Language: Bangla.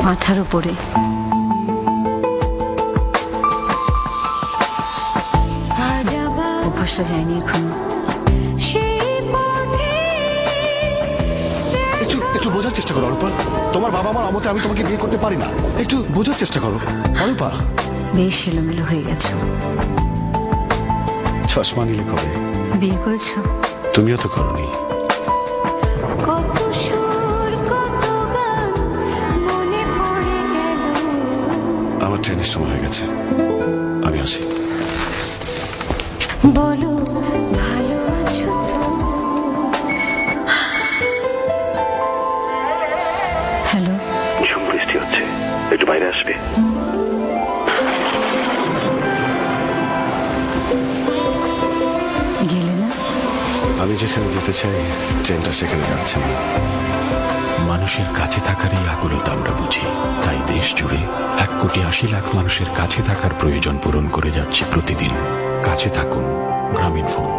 মাথার উপরে। অভ্যাসটা যায়নি এখনো। একটু বোঝার চেষ্টা করো অরূপা, তোমার বাবা মার অমতে আমি তোমাকে বিয়ে করতে পারি না, একটু বোঝার চেষ্টা করো অরূপা। বেশ এলোমেলো হয়ে গেছো। চশমা নিলে কবে? বিয়ে করেছো? তুমিও তো করোনি। আমার ট্রেনের সময় হয়ে গেছে, আমি আসি। বলো ভালো আছো? হ্যালো, ভীষণ বৃষ্টি হচ্ছে, একটু বাইরে আসবে? গেলে না? আমি যেখানে যেতে চাই ট্রেনটা সেখানে যাচ্ছে না। মানুষের কাছে থাকার এই আকুলতা আমরা বুঝি, তাই দেশ জুড়ে 1,80,00,000 মানুষের কাছে থাকার প্রয়োজন পূরণ করে যাচ্ছে প্রতিদিন। কাছে থাকুন, গ্রামীণ ফোন।